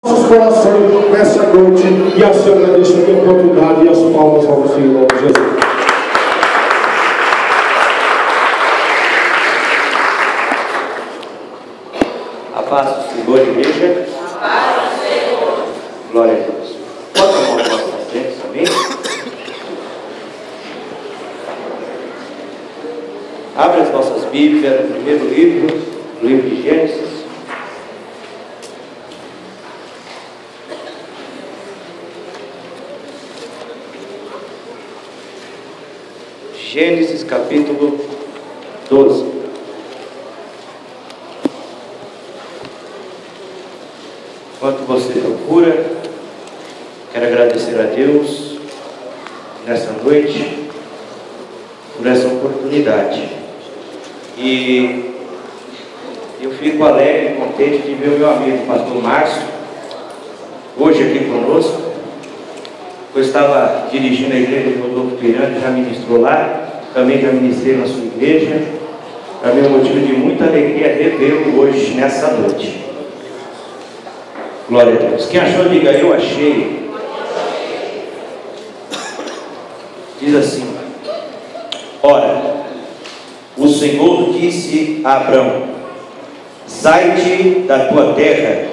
nossos corações nessa noite, e assim eu agradeço a minha oportunidade e as palmas ao Senhor Jesus. A paz do Senhor, igreja. A paz do Senhor. Glória a Deus. Pode tomar o nosso assento, amém? Abra as nossas Bíblias no primeiro livro, no livro de Gênesis. Gênesis capítulo 12. Enquanto você procura, quero agradecer a Deus nessa noite por essa oportunidade. E eu fico alegre e contente de ver o meu amigo pastor Márcio hoje aqui conosco. Eu estava dirigindo a igreja de Rodolfo Pirani, já ministrou lá, também já ministrei na sua igreja. Para mim é um motivo de muita alegria revê-lo hoje, nessa noite. Glória a Deus. Quem achou, diga: eu achei. Diz assim: ora, o Senhor disse a Abrão: sai-te da tua terra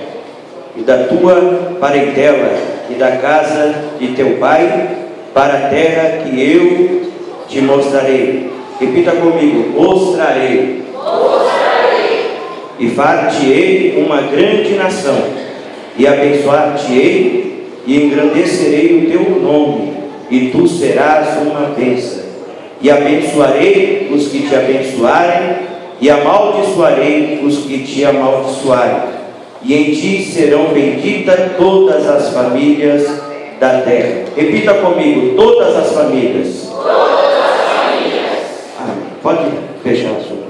e da tua parentela e da casa de teu pai, para a terra que eu te mostrarei. Repita comigo: mostrarei. Mostrarei. E far-te-ei uma grande nação, e abençoar-te-ei, e engrandecerei o teu nome, e tu serás uma bênção. E abençoarei os que te abençoarem, e amaldiçoarei os que te amaldiçoarem. E em ti serão benditas todas as famílias da terra. Repita comigo: todas as famílias. Todas as famílias. Amém. Pode fechar a sua.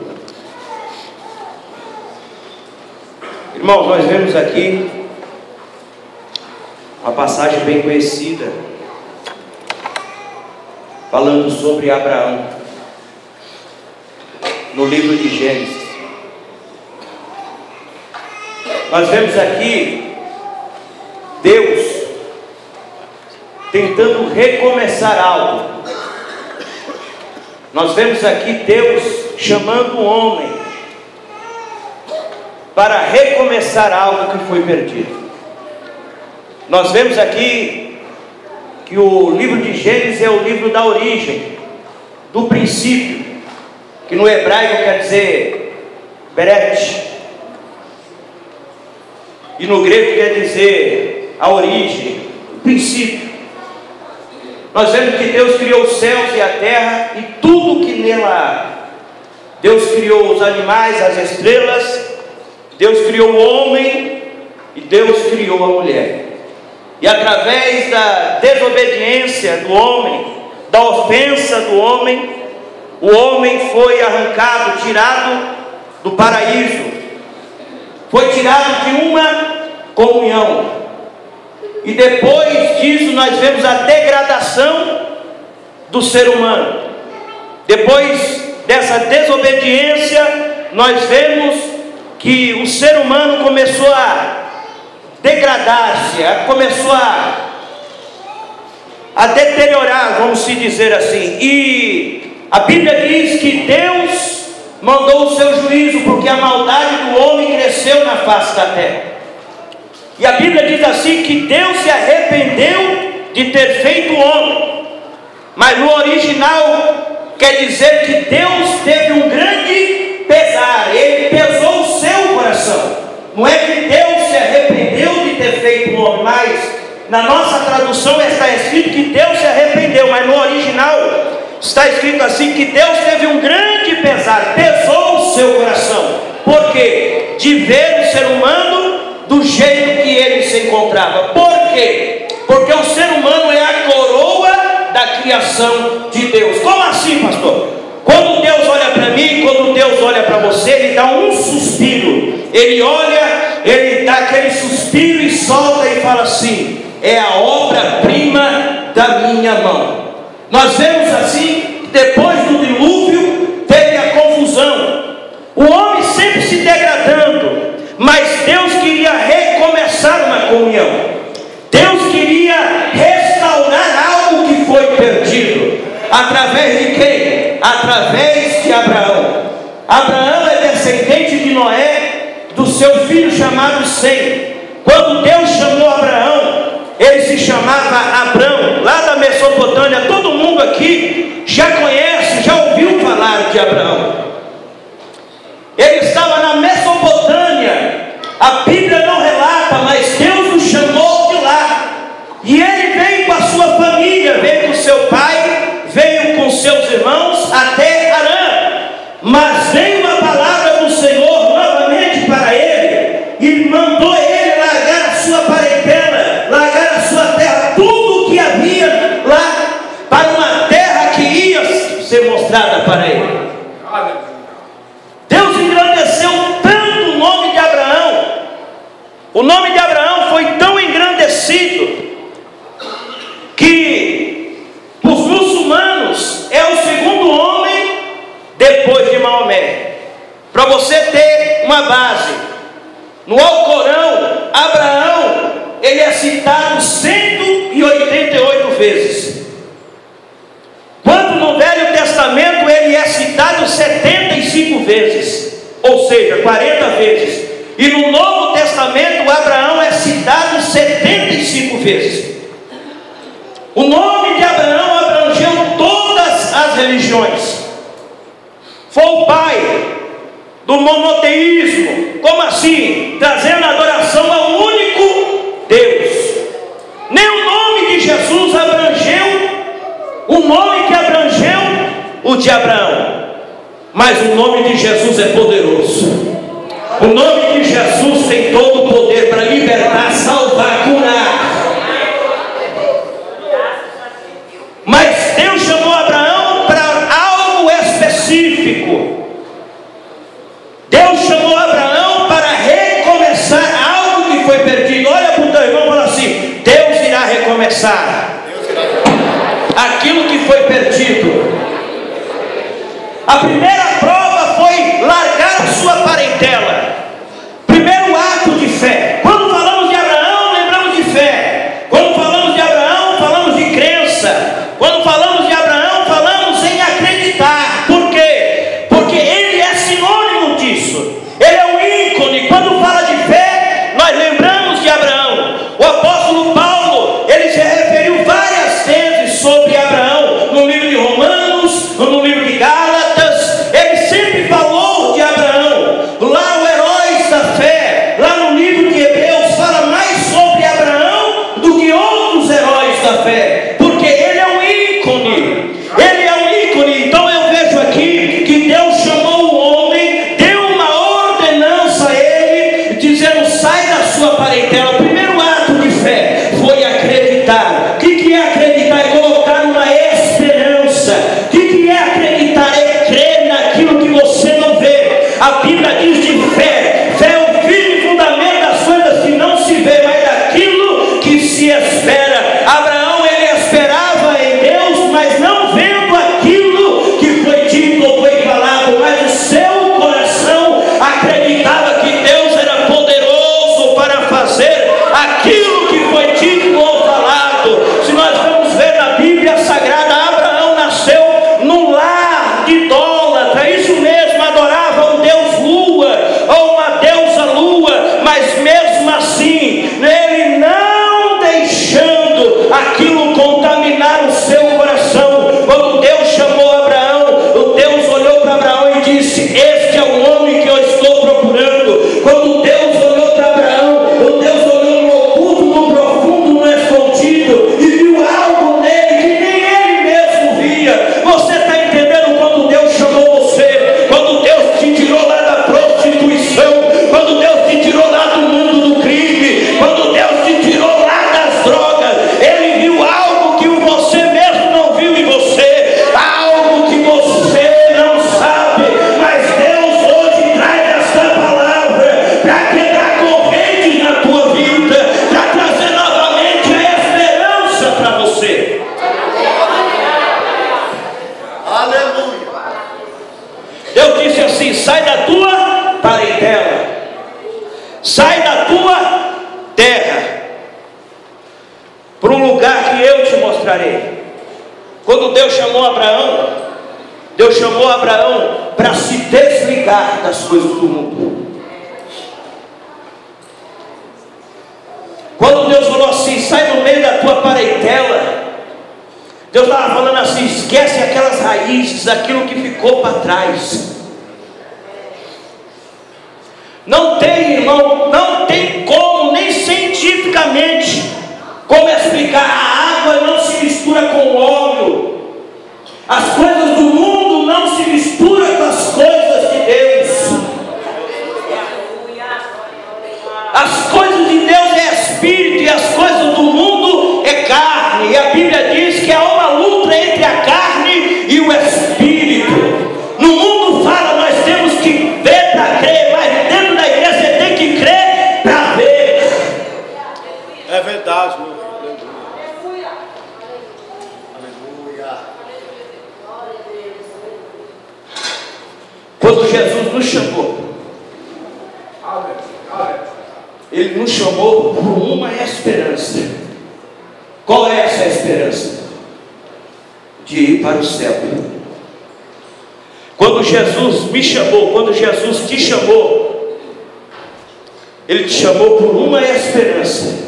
Irmãos, nós vemos aqui uma passagem bem conhecida, falando sobre Abraão, no livro de Gênesis. Nós vemos aqui Deus tentando recomeçar algo. Nós vemos aqui Deus chamando o homem para recomeçar algo que foi perdido. Nós vemos aqui que o livro de Gênesis é o livro da origem, do princípio, que no hebraico quer dizer Beret, e no grego quer dizer a origem, o princípio. Nós vemos que Deus criou os céus e a terra e tudo que nela há. Deus criou os animais, as estrelas, Deus criou o homem e Deus criou a mulher. E através da desobediência do homem, da ofensa do homem, o homem foi arrancado, tirado do paraíso, foi tirado de uma comunhão. E depois disso nós vemos a degradação do ser humano. Depois dessa desobediência, nós vemos que o ser humano começou a degradar-se, começou a deteriorar, vamos se dizer assim. E a Bíblia diz que Deus mandou o seu juízo, porque a maldade do homem cresceu na face da terra. E a Bíblia diz assim que Deus se arrependeu de ter feito o homem. Mas no original quer dizer que Deus teve um grande pesar, Ele pesou o seu coração. Não é que Deus se arrependeu de ter feito o homem, mas na nossa tradução está escrito que Deus se arrependeu, mas no original está escrito assim que Deus teve um grande pesar, pesou o seu coração. Por quê? De ver o ser humano do jeito que ele se encontrava. Por quê? Porque o ser humano é a coroa da criação de Deus. Como assim, pastor? Quando Deus olha para mim, quando Deus olha para você, Ele dá um suspiro. Ele olha, Ele dá aquele suspiro e solta e fala assim: é a obra-prima da minha mão. Nós vemos assim, que depois do dilúvio teve a confusão, o homem sempre se degradando, mas Deus queria recomeçar uma comunhão. religião. Deus queria restaurar algo que foi perdido. Através de quem? Através de Abraão. Abraão é descendente de Noé, do seu filho chamado Sem. Quando Deus chamou Abraão, ele se chamava Abrão, lá da Mesopotâmia. Todo mundo aqui já conhece, já ouviu falar de Abraão. Ele estava na Mesopotâmia. A Bíblia não relata, mas Deus o chamou de lá. E ele veio com a sua família, veio com seu pai, veio com seus irmãos até Harã. Mas veio a palavra do Senhor novamente para ele e mandou ele largar a sua parentela, largar a sua terra, tudo o que havia lá, para uma terra que ia ser mostrada para ele. Deus engrandeceu tanto o nome de Abraão. O nome de Abraão foi tão engrandecido que os muçulmanos é o segundo homem depois de Maomé. Para você ter uma base, no Alcorão, Abraão, ele é citado 188 vezes. Quando no Velho Testamento ele é citado 75 vezes, ou seja, 40 vezes. E no Novo Testamento Abraão é citado 75 vezes. O nome de Abraão abrangeu todas as religiões. Foi o pai do monoteísmo. Como assim? Trazendo adoração ao único Deus. Nem o nome de Jesus abrangeu o nome que abrangeu o de Abraão. Mas o nome de Jesus é poderoso. O nome de Jesus tem todo o poder para libertar, salvar, curar. Mas Deus chamou Abraão para algo específico. Deus chamou Abraão para recomeçar algo que foi perdido. Olha para o teu irmão e fala assim: Deus irá recomeçar aquilo que foi perdido. A primeira prova foi largar a sua parentela. Primeiro ato de fé. Quando falamos de Abraão, lembramos de fé. Quando falamos de Abraão, falamos de crença. Quando falamos de Abraão, falamos em acreditar. Por quê? Porque ele é sinônimo disso. Ele é um ícone. Quando fala de fé, nós lembramos de Abraão. O apóstolo Paulo, ele se referiu várias vezes sobre Abraão, no livro de Romanos, no livro de Gálatas. Ele sempre falou de Abraão. Lá o Heróis da Fé, lá no livro de Hebreus, fala mais sobre Abraão do que outros heróis da fé, porque ele é um ícone. Ele é um ícone. Então eu vejo aqui que Deus chamou o homem, deu uma ordenança a ele, dizendo: sai da sua parentela. O primeiro ato de fé foi acreditar. O que é acreditar? É colocar uma esperança. O que é acreditar? É crer naquilo que você não vê. A Bíblia diz de fé. Fé é o firme fundamento das coisas que não se vê, mas daquilo que se espera. Abraão, ele para um lugar que eu te mostrarei. Quando Deus chamou Abraão para se desligar das coisas do mundo. Quando Deus falou assim, sai do meio da tua parentela, Deus estava falando assim, esquece aquelas raízes, aquilo que ficou para trás. Não tem, irmão, não tem como, nem cientificamente, como explicar. A água não se mistura com o óleo. As coisas do mundo não se misturam com as coisas de Deus. As coisas de Deus é espírito e as coisas do mundo é carne. E a Bíblia diz que há uma luta entre a carne e o espírito. No mundo fala, nós temos que ver para crer, mas dentro da igreja você tem que crer para ver. É verdade, meu irmão. Quando Jesus nos chamou, Ele nos chamou por uma esperança. Qual é essa esperança? De ir para o céu. Quando Jesus me chamou, quando Jesus te chamou, Ele te chamou por uma esperança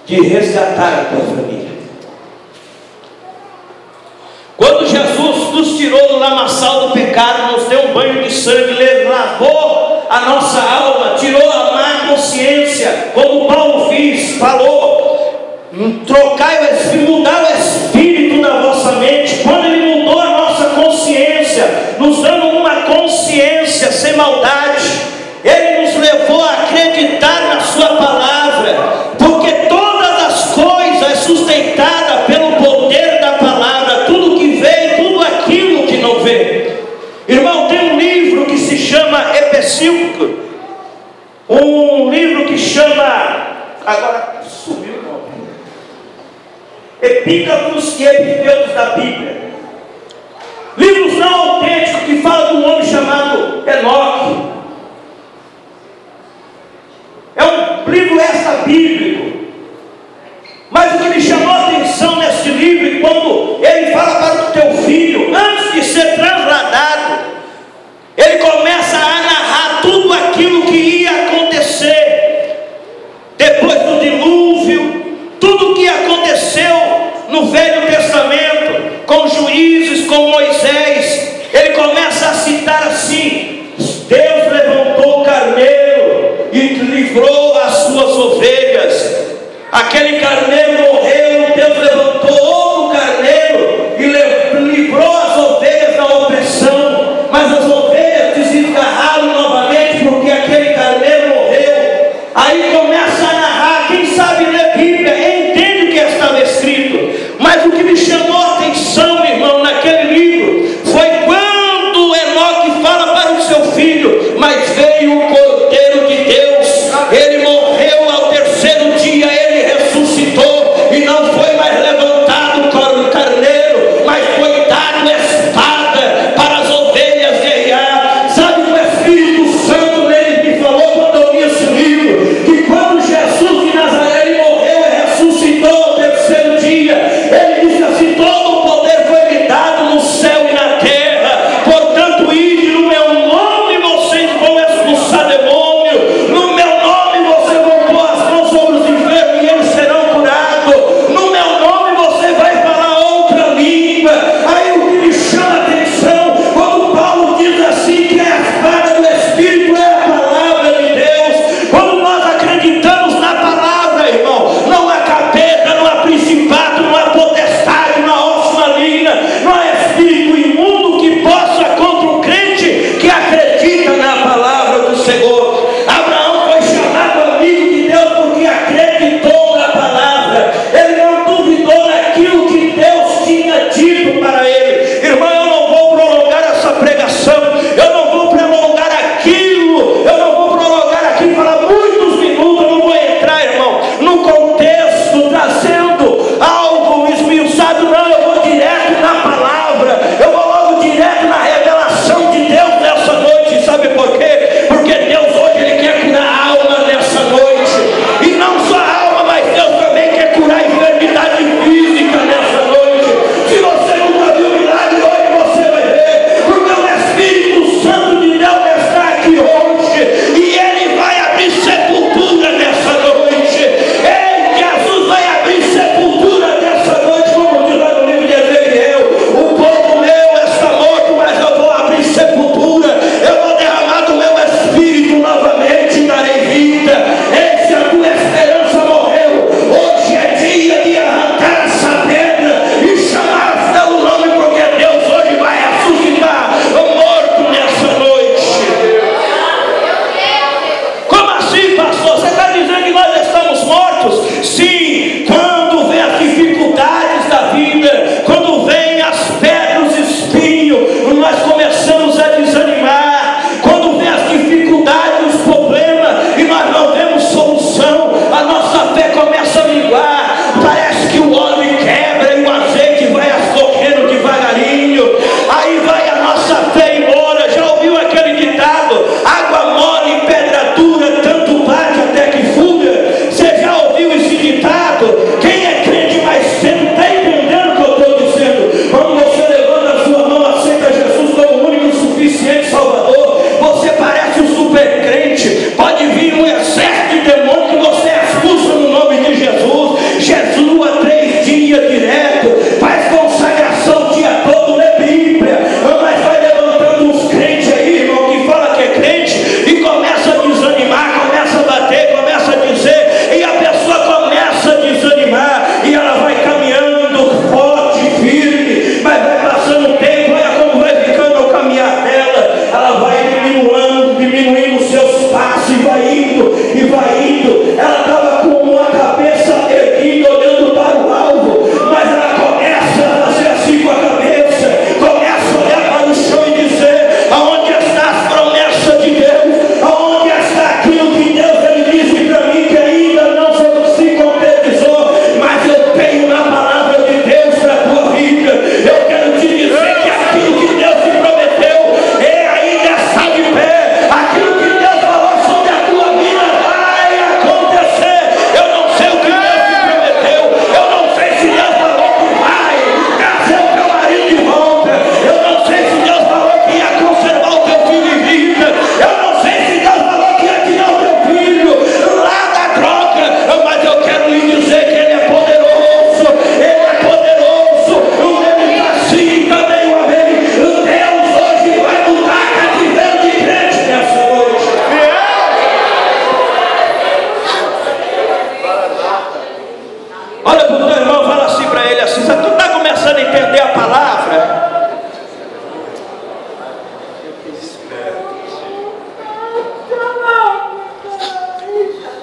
de resgatar a tua família. Quando Jesus nos tirou do lamaçal do pecado, nos deu um banho de sangue, lavou a nossa alma, tirou a má consciência, como Paulo falou, mudar o espírito da vossa mente. Quando Ele mudou a nossa consciência, nos dando uma consciência sem maldade, Ele nos levou a acreditar na sua palavra, porque todas as coisas é sustentada pelo poder da palavra, tudo que vê, tudo aquilo que não vê. Irmão, tem um livro que se chama Epicílio, um livro que chama, agora sumiu o nome, Epígrafos e Epiteutos da Bíblia. Livros não autênticos que falam de um homem chamado Enoque. É um livro extra-bíblico. Mas o que me chamou a atenção nesse livro, quando ele fala para o teu filho, antes de ser transladado, ele começa a narrar tudo aquilo que ia acontecer depois do dilúvio, tudo o que aconteceu no Velho Testamento, com Juízes, com Moisés. Ele começa a citar assim: Deus levantou o carneiro e livrou as suas ovelhas. Aquele carneiro morreu, Deus levantou outro carneiro e livrou as ovelhas da opressão. Mas as ovelhas desgarraram novamente porque aquele carneiro morreu. Aí começa a narrar. Quem sabe ler Bíblia entende o que estava escrito. Mas o que me chamou a atenção, meu irmão, naquele livro, foi quando Enoque fala para o seu filho: mas veio o Cordeiro de Deus, ele morreu ao terceiro dia, ele ressuscitou, entender a palavra.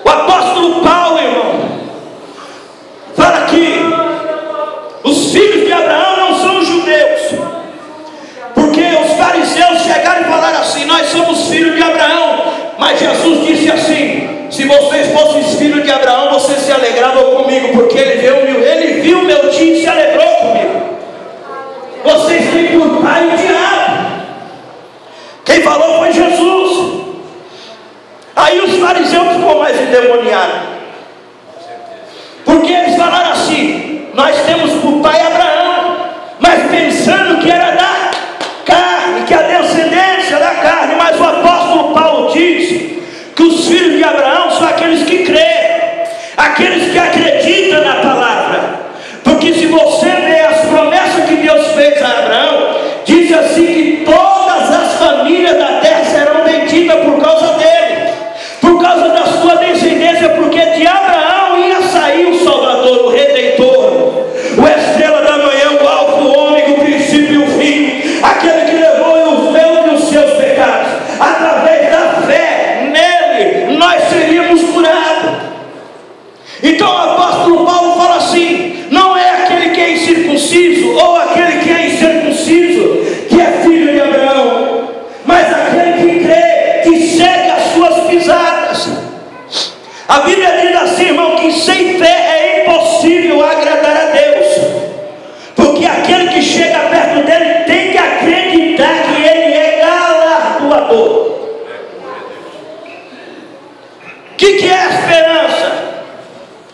O apóstolo Paulo, irmão, fala que os filhos de Abraão não são judeus, porque os fariseus chegaram e falaram assim: nós somos filhos de Abraão. Mas Jesus disse assim: se vocês fossem filhos de Abraão, vocês se alegravam comigo, porque ele viu meu dia e se alegrou comigo. Vocês têm por pai o diabo. Quem falou foi Jesus. Aí os fariseus ficou mais endemoniados, porque eles falaram assim: nós temos por pai Abraão, mas pensando que era da carne, que a descendência da carne. Mas o apóstolo Paulo diz que os filhos de Abraão são aqueles que creem, aqueles que acreditam na palavra. Porque se você vê as promessas que Deus fez a Abraão, diz assim que todas as famílias da terra serão benditas por causa dele, por causa da sua descendência, porque de Abraão ia sair o Salvador, o Redentor, o estrela da manhã, o alfa, o ômega, o princípio e o fim, aquele que levou os meus e os seus pecados. Através da fé nele, nós seríamos curados. Então o apóstolo Paulo fala assim: não é aquele que é incircunciso ou aquele que é incircunciso que é filho de Abraão, mas aquele que crê, que segue as suas pisadas. A Bíblia diz assim, irmão, que sem fé é impossível agradar a Deus, porque aquele que chega perto dele tem que acreditar que ele é galardoador. O que é a esperança?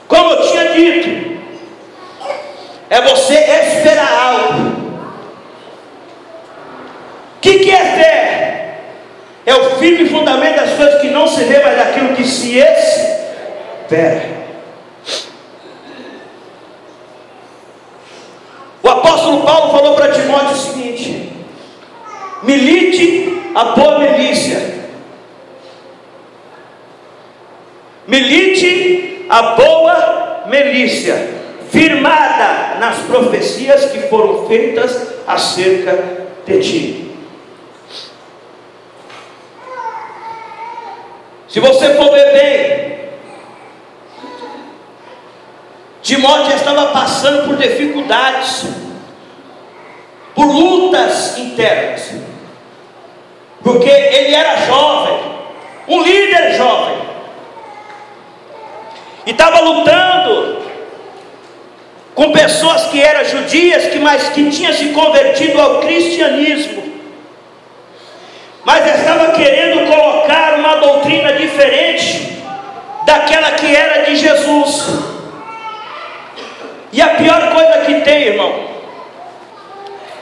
Como eu tinha dito, é você esperar algo. O que é fé? É o firme fundamento das coisas que não se vê, mas daquilo que se espera. O apóstolo Paulo falou para Timóteo o seguinte: milite a boa milícia. Milite a boa milícia, firmada nas profecias que foram feitas acerca de ti. Se você for ver bem, Timóteo estava passando por dificuldades, por lutas internas, porque ele era jovem, um líder jovem, e estava lutando com pessoas que eram judias, mas que tinham se convertido ao cristianismo, mas estava querendo colocar uma doutrina diferente daquela que era de Jesus. E a pior coisa que tem, irmão,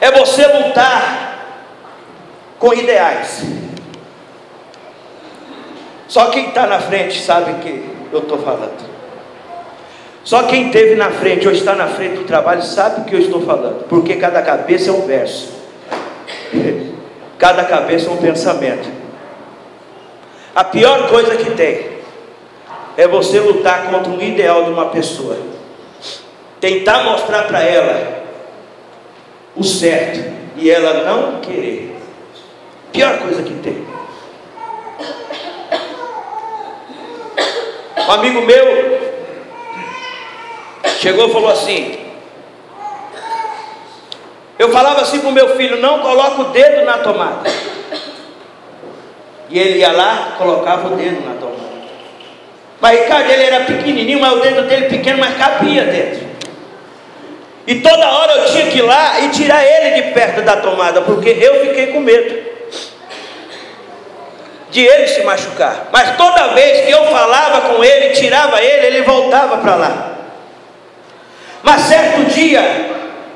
é você lutar com ideais. Só quem está na frente sabe o que eu estou falando. Só quem esteve na frente ou está na frente do trabalho sabe o que eu estou falando, porque cada cabeça é um verso, cada cabeça é um pensamento. A pior coisa que tem é você lutar contra um ideal de uma pessoa, tentar mostrar para ela o certo e ela não querer. Pior coisa que tem. Um amigo meu chegou e falou assim, eu falava assim para o meu filho: não coloca o dedo na tomada. E ele ia lá, colocava o dedo na tomada. Mas Ricardo, ele era pequenininho, mas o dedo dele pequeno, mas cabia dentro. E toda hora eu tinha que ir lá e tirar ele de perto da tomada, porque eu fiquei com medo de ele se machucar. Mas toda vez que eu falava com ele, tirava ele, ele voltava para lá. Mas certo dia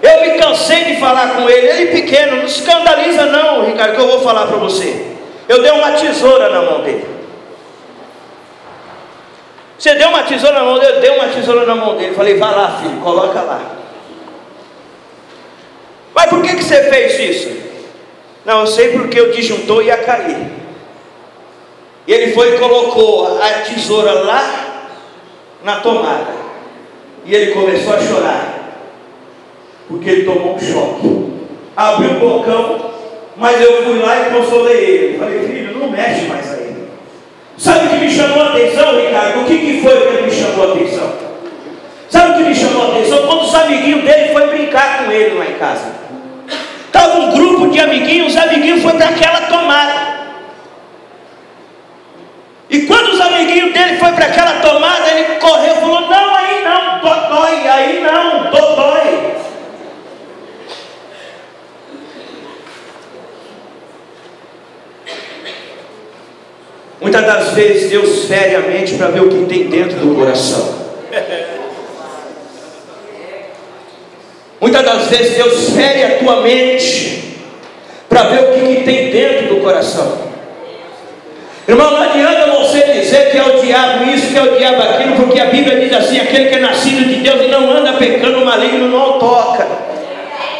eu me cansei de falar com ele. Ele pequeno, não escandaliza não, Ricardo, que eu vou falar para você. Eu dei uma tesoura na mão dele. Você deu uma tesoura na mão dele? Eu dei uma tesoura na mão dele. Falei: vai lá, filho, coloca lá. Mas por que você fez isso? Não, eu sei, porque o disjuntor ia cair. E ele foi e colocou a tesoura lá na tomada. E ele começou a chorar. porque ele tomou um choque. Abriu o bocão, mas eu fui lá e consolei ele. Falei, filho, não mexe mais aí. Sabe o que me chamou a atenção, Ricardo? O que foi que me chamou a atenção? Sabe o que me chamou a atenção? Quando os amiguinhos dele foram brincar com ele lá em casa. Estava um grupo de amiguinhos, os amiguinhos foram para aquela tomada. E quando os amiguinhos dele foram para aquela tomada, ele correu e falou, não, aí não, dói, aí não, dói. Muitas das vezes Deus fere a mente para ver o que tem dentro do coração. Muitas das vezes Deus fere a tua mente para ver o que tem dentro do coração. Irmão, não adianta você dizer que é o diabo isso, que é o diabo aquilo, porque a Bíblia diz assim, aquele que é nascido de Deus e não anda pecando, o maligno não o toca.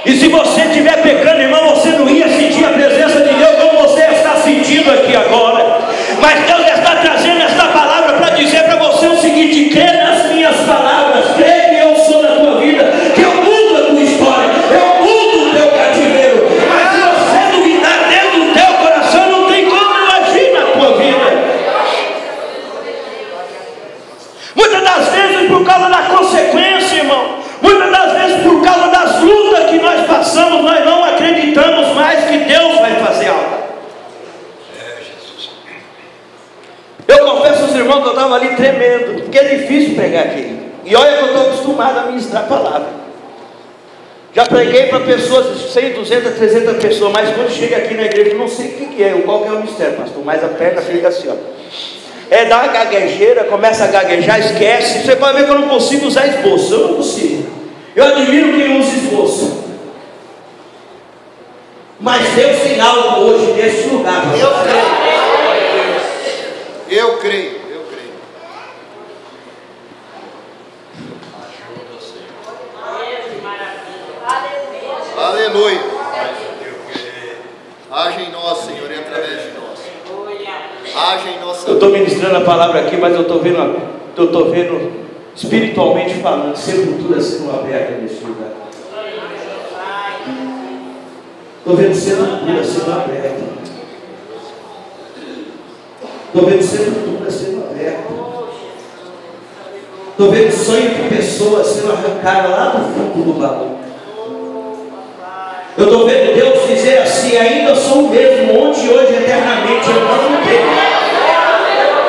E se você estiver pecando, irmão, você não ia sentir a presença de Deus como você está sentindo aqui agora. Mas Deus está trazendo esta palavra para dizer para você o seguinte: crê nas minhas palavras, crê que eu sou na tua vida, que eu mudo a tua história, eu mudo o teu cativeiro. Mas se você duvidar dentro do teu coração, não tem como eu agir na tua vida. Muitas das vezes por causa da consequência, irmão, muitas das vezes por causa das lutas que nós passamos, nós não acreditamos mais que Deus vai fazer algo. Eu confesso aos irmãos que eu estava ali tremendo, porque é difícil pregar aqui. E olha que eu estou acostumado a ministrar a palavra. Já preguei para pessoas, 100, 200, 300 pessoas, mas quando chega aqui na igreja, eu não sei o que é, qual que é o mistério, pastor, mas a perna fica assim, ó. Dá uma gaguejeira, começa a gaguejar, esquece. Você pode ver que eu não consigo usar esboço, eu não consigo. Eu admiro quem usa esboço. Mas Deus tem algo hoje nesse lugar. Eu creio. Eu creio. Aleluia. Haja em nós, Senhor, e através de nós. Haja em nós. Eu estou ministrando a palavra aqui, mas eu estou vendo espiritualmente falando, sepultura sendo aberta nesse lugar. Estou vendo sepultura sendo aberta. Estou vendo sepultura sendo aberta. Estou vendo sonho de pessoas sendo arrancadas lá do fundo do baú. Eu estou vendo Deus dizer assim: ainda sou o mesmo, ontem, hoje, eternamente. Eu não mudei.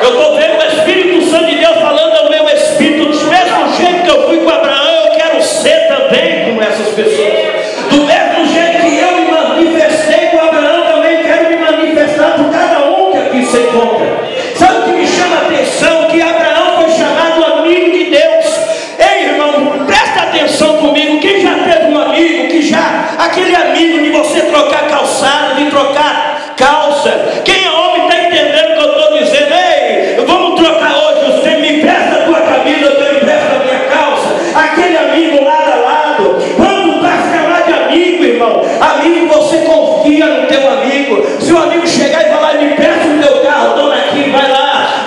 Eu estou vendo o Espírito Santo de Deus falando ao meu espírito: do mesmo jeito que eu fui com Abraão, eu quero ser também como essas pessoas. Do mesmo jeito que eu me manifestei com Abraão, também quero me manifestar por cada um que aqui se encontra. Sabe o que me chama a atenção? Que Abraão foi chamado amigo de Deus. Ei, irmão, presta atenção comigo. Quem já teve um amigo que já, aquele amigo de você trocar calçado, de trocar calça, quem é homem está entendendo o que eu estou dizendo. Ei, vamos trocar hoje, você me empresta a tua camisa, eu te empresto a minha calça. Aquele amigo lado a lado. Quando vai chamar de amigo, irmão, amigo, você confia no teu amigo. Se o amigo chegar e falar: me empresta o teu carro, dona aqui, vai lá.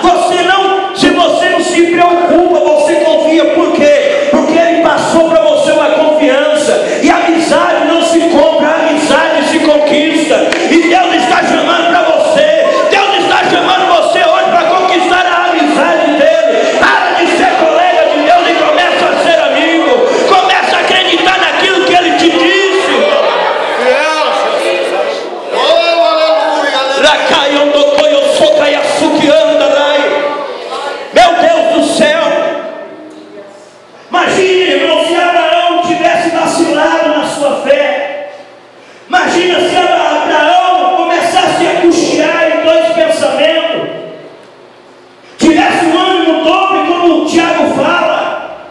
Se você não se preocupa, você confia. Por quê? Porque ele passou para você uma confiança. E a amizade não se compra, a amizade se conquista. E Deus está chamando para você. Deus está chamando você hoje para conquistar a amizade dele. Para de ser colega de Deus e começa a ser amigo. Começa a acreditar naquilo que ele te disse. Oh, aleluia. Meu Deus do céu. Imagine, irmão, se Abraão tivesse vacilado na sua fé. Imagina se Abraão começasse a cochear em dois pensamentos, tivesse um ânimo dobre, como o Tiago fala: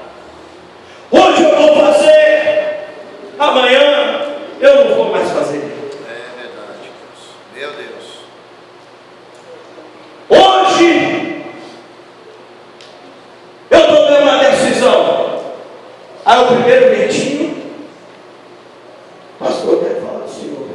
hoje eu vou fazer, amanhã eu não vou mais fazer. É verdade, Deus. Meu Deus. Hoje eu tomei uma decisão. Aí o primeiro netinho, pastor, quer falar do Senhor.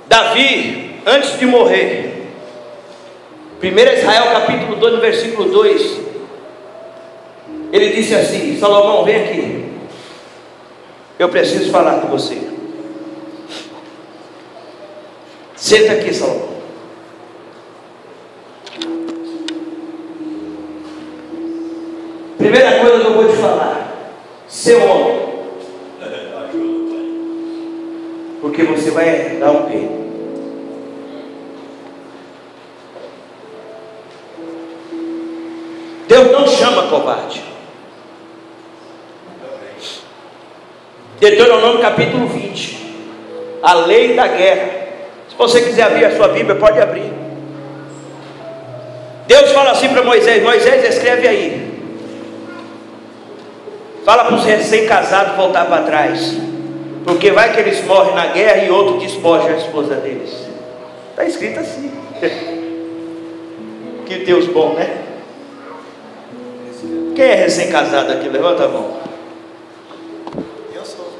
Davi, antes de morrer, 1 Israel capítulo 2, no versículo 2, ele disse assim: Salomão, vem aqui, eu preciso falar com você. Senta aqui, Salomão. Primeira coisa que eu vou te falar: ser homem, porque você vai dar um peito. Deus não chama covarde. Deuteronômio capítulo 20, a lei da guerra. Se você quiser abrir a sua Bíblia, pode abrir. Deus fala assim para Moisés: Moisés, escreve aí. Fala para os recém-casados voltar para trás, porque vai que eles morrem na guerra e outro despoja a esposa deles. Está escrito assim. Que Deus bom, né? Quem é recém-casado aqui? Levanta a mão. Eu sou.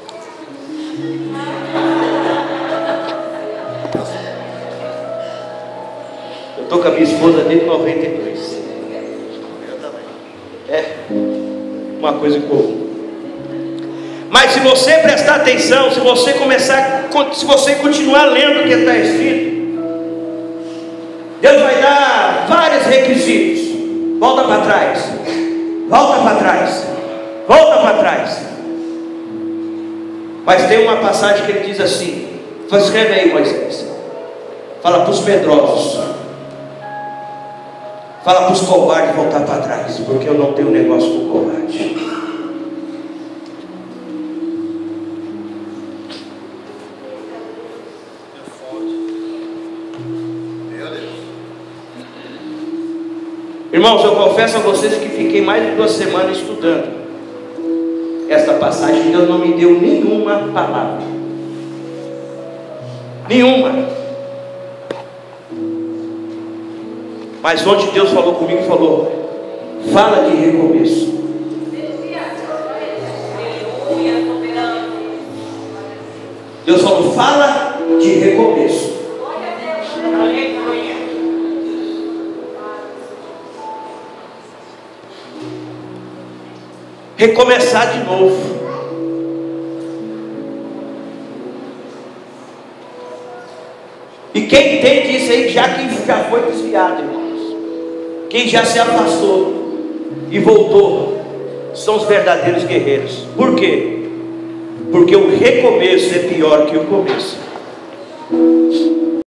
Eu estou com a minha esposa desde 92. Eu também. É uma coisa comum. Mas se você prestar atenção, se você continuar lendo o que está escrito, Deus vai dar vários requisitos. Volta para trás. Volta para trás. Volta para trás. Mas tem uma passagem que ele diz assim: escreve aí, Moisés. Fala para os medrosos, fala para os covardes voltar para trás, porque eu não tenho negócio com covarde. Meu Deus. Irmãos, eu confesso a vocês que fiquei mais de 2 semanas estudando esta passagem. Deus não me deu nenhuma palavra, nenhuma. Mas ontem Deus falou comigo e falou: fala de recomeço. Deus falou: fala de recomeço. Recomeçar de novo. E quem entende isso aí, quem já foi desviado, irmãos, quem já se afastou e voltou, são os verdadeiros guerreiros. Por quê? Porque o recomeço é pior que o começo.